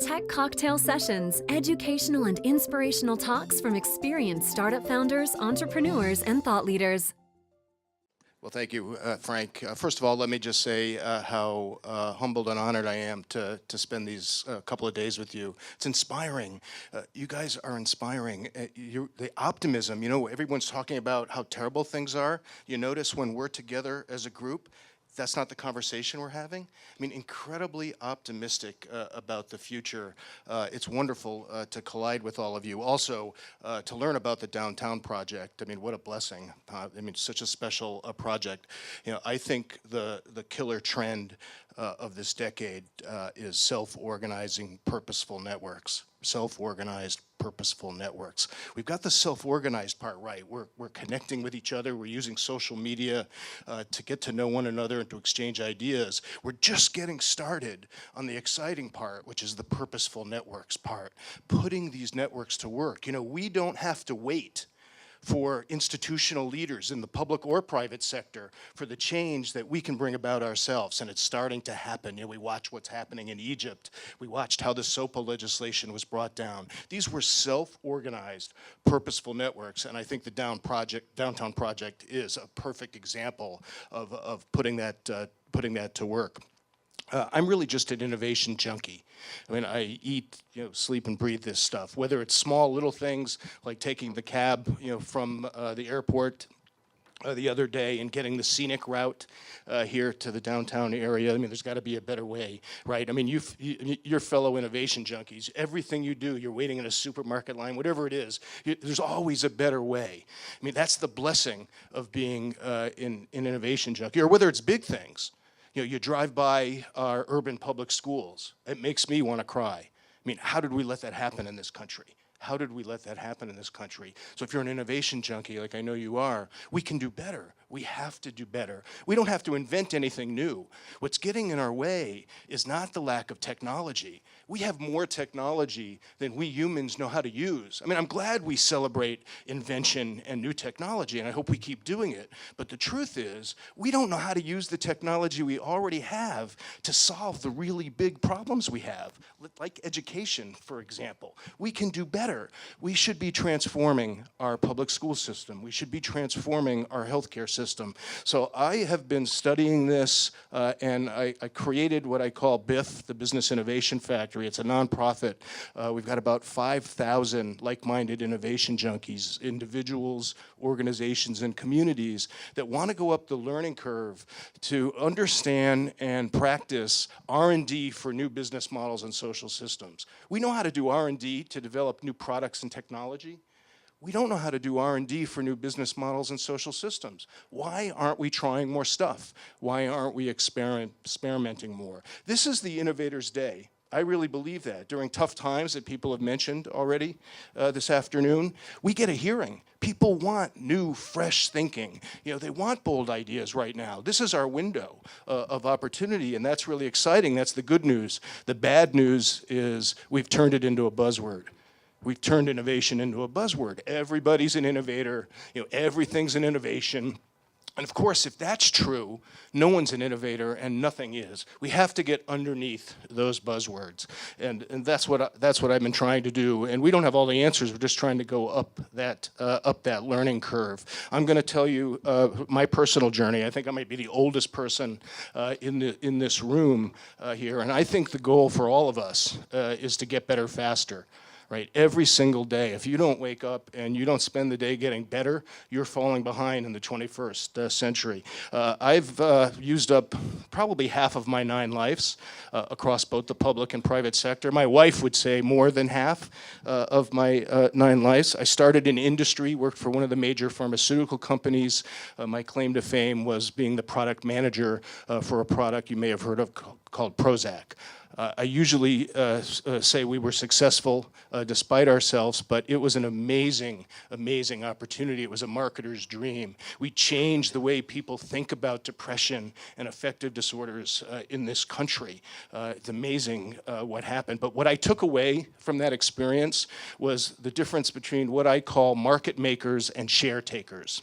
Tech Cocktail Sessions, educational and inspirational talks from experienced startup founders, entrepreneurs, and thought leaders. Well, thank you, Frank. First of all, let me just say how humbled and honored I am to spend these couple of days with you. It's inspiring. You guys are inspiring. The optimism, you know, everyone's talking about how terrible things are. You notice when we're together as a group, that's not the conversation we're having. I mean, incredibly optimistic about the future. It's wonderful to collide with all of you. Also, to learn about the Downtown Project. I mean, what a blessing. I mean, such a special project. You know, I think the killer trend of this decade is self-organizing, purposeful networks. Self-organized, purposeful networks. We've got the self-organized part right. We're connecting with each other. We're using social media to get to know one another and to exchange ideas. We're just getting started on the exciting part, which is the purposeful networks part. Putting these networks to work. You know, we don't have to wait for institutional leaders in the public or private sector for the change that we can bring about ourselves, and it's starting to happen. You know, we watch what's happening in Egypt. We watched how the SOPA legislation was brought down. These were self-organized, purposeful networks, and I think the Downtown Project is a perfect example of putting that to work. I'm really just an innovation junkie. I mean, I eat, you know, sleep and breathe this stuff. Whether it's small little things like taking the cab, you know, from the airport the other day and getting the scenic route here to the downtown area. I mean, there's got to be a better way, right? I mean, you're fellow innovation junkies. Everything you do, you're waiting in a supermarket line, whatever it is, there's always a better way. I mean, that's the blessing of being an innovation junkie, or whether it's big things. You know, you drive by our urban public schools. It makes me want to cry. I mean, how did we let that happen in this country? How did we let that happen in this country? So if you're an innovation junkie, like I know you are, we can do better. We have to do better. We don't have to invent anything new. What's getting in our way is not the lack of technology. We have more technology than we humans know how to use. I mean, I'm glad we celebrate invention and new technology, and I hope we keep doing it. But the truth is, we don't know how to use the technology we already have to solve the really big problems we have, like education, for example. We can do better. We should be transforming our public school system. We should be transforming our healthcare system. So I have been studying this, and I created what I call BIF, the Business Innovation Factory. It's a nonprofit. We've got about 5,000 like-minded innovation junkies, individuals, organizations, and communities that want to go up the learning curve to understand and practice R&D for new business models and social systems. We know how to do R&D to develop new products and technology. We don't know how to do R&D for new business models and social systems. Why aren't we trying more stuff? Why aren't we experimenting more? This is the innovator's day. I really believe that. During tough times that people have mentioned already this afternoon, we get a hearing. People want new, fresh thinking. You know, they want bold ideas right now. This is our window of opportunity, and that's really exciting. That's the good news. The bad news is we've turned it into a buzzword. We've turned innovation into a buzzword. Everybody's an innovator. You know, everything's an innovation. And of course, if that's true, no one's an innovator and nothing is. We have to get underneath those buzzwords. And that's what I've been trying to do. And we don't have all the answers. We're just trying to go up that learning curve. I'm going to tell you my personal journey. I think I might be the oldest person in this room here. And I think the goal for all of us is to get better faster. Right, every single day. If you don't wake up and you don't spend the day getting better, you're falling behind in the 21st century. I've used up probably half of my 9 lives across both the public and private sector. My wife would say more than half of my 9 lives. I started in industry, worked for one of the major pharmaceutical companies. My claim to fame was being the product manager for a product you may have heard of called Prozac. I usually say we were successful despite ourselves, but it was an amazing, amazing opportunity. It was a marketer's dream. We changed the way people think about depression and affective disorders in this country. It's amazing what happened. But what I took away from that experience was the difference between what I call market makers and share takers.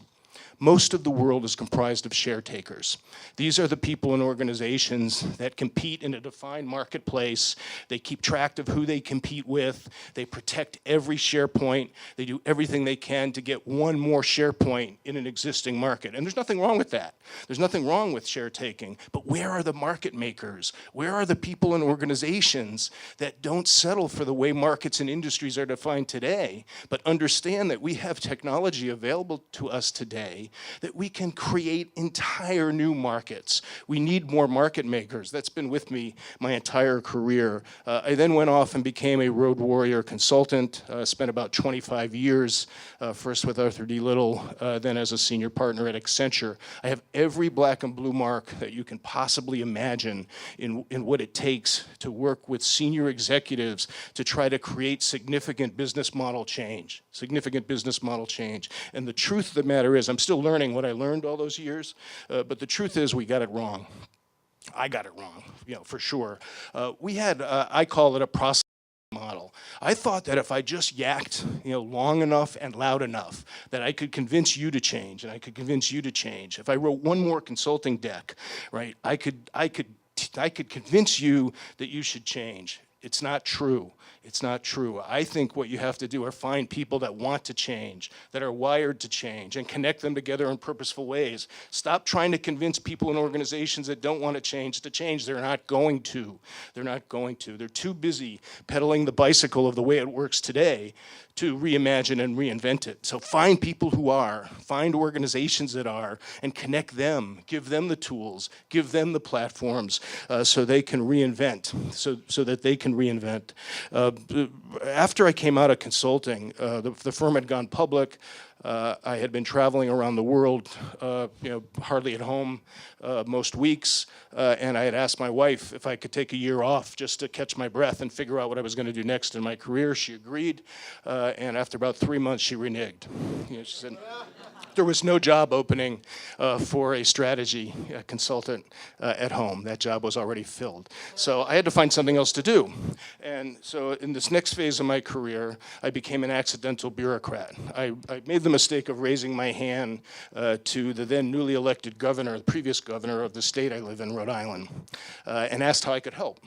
Most of the world is comprised of share takers. These are the people and organizations that compete in a defined marketplace. They keep track of who they compete with. They protect every share point. They do everything they can to get one more share point in an existing market. And there's nothing wrong with that. There's nothing wrong with share taking. But where are the market makers? Where are the people and organizations that don't settle for the way markets and industries are defined today, but understand that we have technology available to us today that we can create entire new markets? We need more market makers. That's been with me my entire career. I then went off and became a road warrior consultant, spent about 25 years, first with Arthur D. Little, then as a senior partner at Accenture. I have every black and blue mark that you can possibly imagine in what it takes to work with senior executives to try to create significant business model change, And the truth of the matter is, I'm still learning what I learned all those years, but the truth is we got it wrong. I got it wrong, for sure. We had, I call it a process model. I thought that if I just yacked, long enough and loud enough, that I could convince you to change, and I could convince you to change. If I wrote one more consulting deck, right, I could convince you that you should change. It's not true. It's not true. I think what you have to do are find people that want to change, that are wired to change, and connect them together in purposeful ways. Stop trying to convince people and organizations that don't want to change. They're not going to. They're not going to. They're too busy pedaling the bicycle of the way it works today to reimagine and reinvent it. So find people who are, find organizations that are, and connect them. Give them the tools, give them the platforms so they can reinvent, so that they can reinvent. After I came out of consulting, the firm had gone public. I had been traveling around the world, hardly at home most weeks, and I had asked my wife if I could take a year off just to catch my breath and figure out what I was going to do next in my career. She agreed, and after about 3 months, she reneged. She said there was no job opening for a strategy consultant at home. That job was already filled. So I had to find something else to do. And so in this next phase of my career, I became an accidental bureaucrat. I made the mistake of raising my hand to the then newly elected governor, the previous governor of the state I live in, Rhode Island, and asked how I could help.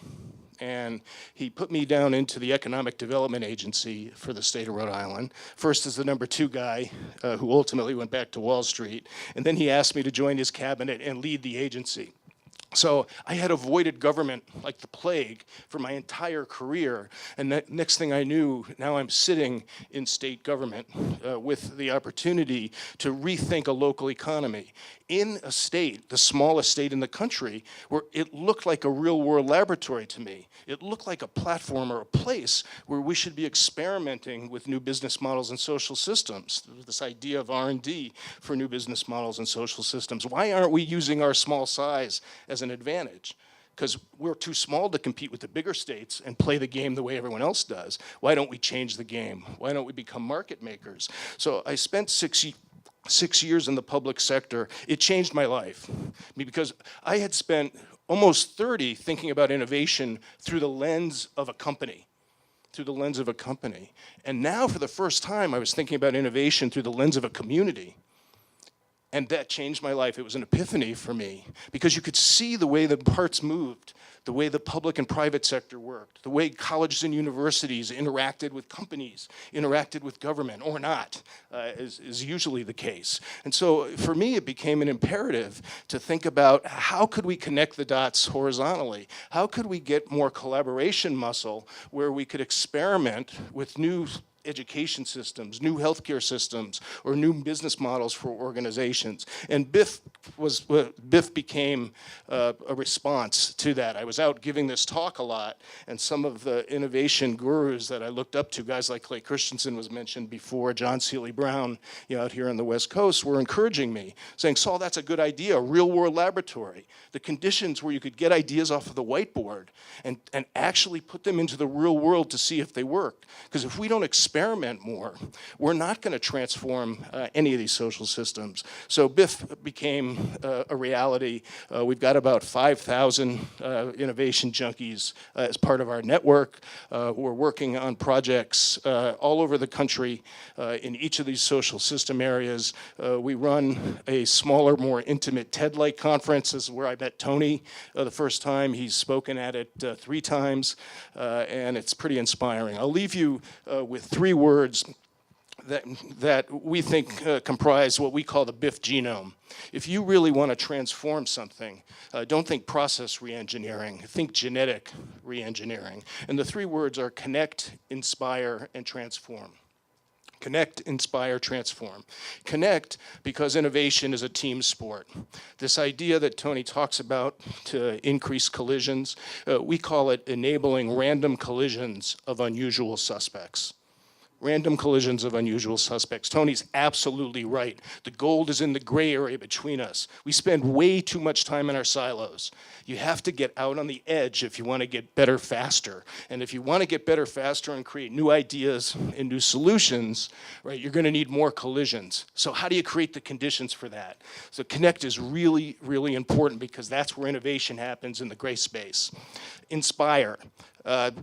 And he put me down into the Economic Development Agency for the state of Rhode Island, first as the number 2 guy who ultimately went back to Wall Street, and then he asked me to join his cabinet and lead the agency. So I had avoided government like the plague for my entire career, and next thing I knew, now I'm sitting in state government with the opportunity to rethink a local economy in a state, the smallest state in the country, where it looked like a real-world laboratory to me. It looked like a platform or a place where we should be experimenting with new business models and social systems, this idea of R&D for new business models and social systems. Why aren't we using our small size as an advantage? Because we're too small to compete with the bigger states and play the game the way everyone else does. Why don't we change the game? Why don't we become market makers? So I spent 6 years in the public sector. It changed my life because I had spent almost 30 thinking about innovation through the lens of a company. And now for the first time, I was thinking about innovation through the lens of a community. And that changed my life. It was an epiphany for me because you could see the way the parts moved, the way the public and private sector worked, the way colleges and universities interacted with companies, interacted with government, or not, is usually the case. And so for me, it became an imperative to think about how could we connect the dots horizontally? How could we get more collaboration muscle where we could experiment with new education systems, new healthcare systems, or new business models for organizations. And BIF became a response to that. I was out giving this talk a lot, and some of the innovation gurus that I looked up to, guys like Clay Christensen was mentioned before, John Seely Brown, out here on the West Coast, were encouraging me, saying, Saul, that's a good idea, a real-world laboratory. The conditions where you could get ideas off of the whiteboard and actually put them into the real world to see if they work. Because if we don't experiment experiment more, we're not going to transform any of these social systems. So BIF became a reality. We've got about 5,000 innovation junkies as part of our network. We're working on projects all over the country in each of these social system areas. We run a smaller, more intimate TED-like conference. This is where I met Tony the first time. He's spoken at it 3 times, and it's pretty inspiring. I'll leave you with 3 words that we think comprise what we call the BIF genome. If you really want to transform something, don't think process reengineering, think genetic reengineering. And the 3 words are connect, inspire, and transform. Connect, inspire, transform. Connect because innovation is a team sport. This idea that Tony talks about to increase collisions, we call it enabling random collisions of unusual suspects. Random collisions of unusual suspects. Tony's absolutely right. The gold is in the gray area between us. We spend way too much time in our silos. You have to get out on the edge if you want to get better faster. And if you want to get better faster and create new ideas and new solutions, right, you're going to need more collisions. So how do you create the conditions for that? So connect is really, really important because that's where innovation happens in the gray space. Inspire.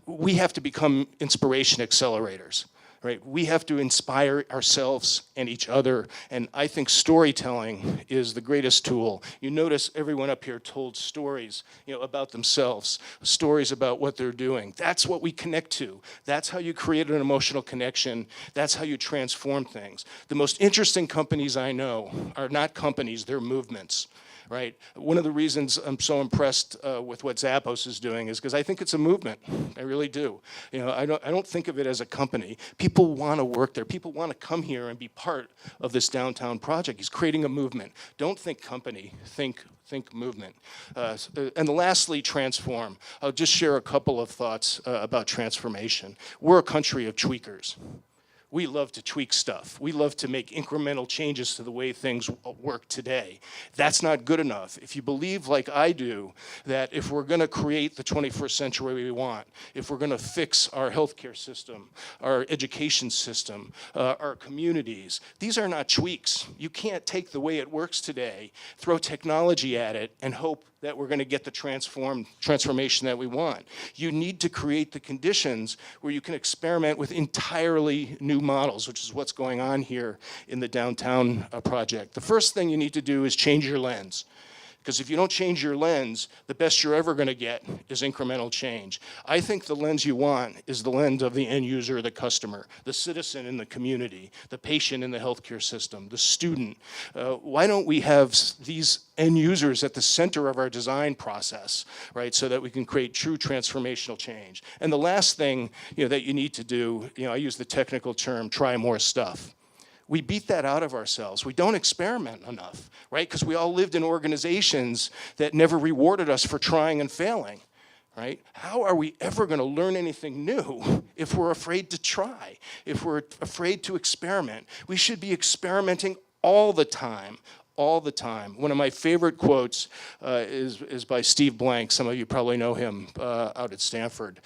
We have to become inspiration accelerators. Right? We have to inspire ourselves and each other, and I think storytelling is the greatest tool. You notice everyone up here told stories, about themselves, stories about what they're doing. That's what we connect to. That's how you create an emotional connection. That's how you transform things. The most interesting companies I know are not companies, they're movements. Right? One of the reasons I'm so impressed with what Zappos is doing is because I think it's a movement. I really do. I don't think of it as a company. People want to work there. People want to come here and be part of this downtown project. He's creating a movement. Don't think company. Think movement. And lastly, transform. I'll just share a couple of thoughts about transformation. We're a country of tweakers. We love to tweak stuff. We love to make incremental changes to the way things work today. That's not good enough. If you believe, like I do, that if we're going to create the 21st century we want, if we're going to fix our healthcare system, our education system, our communities, these are not tweaks. You can't take the way it works today, throw technology at it, and hope that we're going to get the transformation that we want. You need to create the conditions where you can experiment with entirely new models, which is what's going on here in the downtown project. The first thing you need to do is change your lens. Because if you don't change your lens, the best you're ever going to get is incremental change. I think the lens you want is the lens of the end user, the customer, the citizen in the community, the patient in the healthcare system, the student. Why don't we have these end users at the center of our design process, right, so that we can create true transformational change? And the last thing that you need to do, I use the technical term, try more stuff. We beat that out of ourselves. We don't experiment enough, right? Because we all lived in organizations that never rewarded us for trying and failing, right? How are we ever going to learn anything new if we're afraid to try, if we're afraid to experiment? We should be experimenting all the time. All the time. One of my favorite quotes is by Steve Blank. Some of you probably know him out at Stanford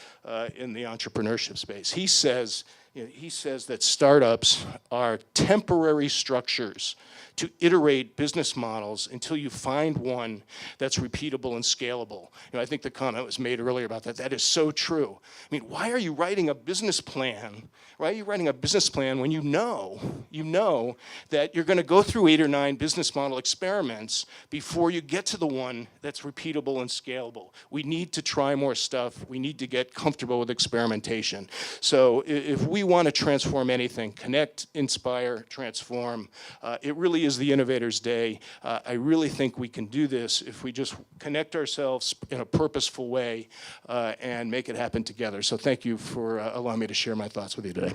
in the entrepreneurship space. He says that startups are temporary structures to iterate business models until you find one that's repeatable and scalable. I think the comment was made earlier about that. That is so true. I mean, why are you writing a business plan? Why are you writing a business plan when you know that you're going to go through 8 or 9 business model experiments before you get to the one that's repeatable and scalable? We need to try more stuff. We need to get comfortable with experimentation. So if we want to transform anything, connect, inspire, transform, it really is the innovator's day. I really think we can do this if we just connect ourselves in a purposeful way and make it happen together. So thank you for allowing me to share my thoughts with you today.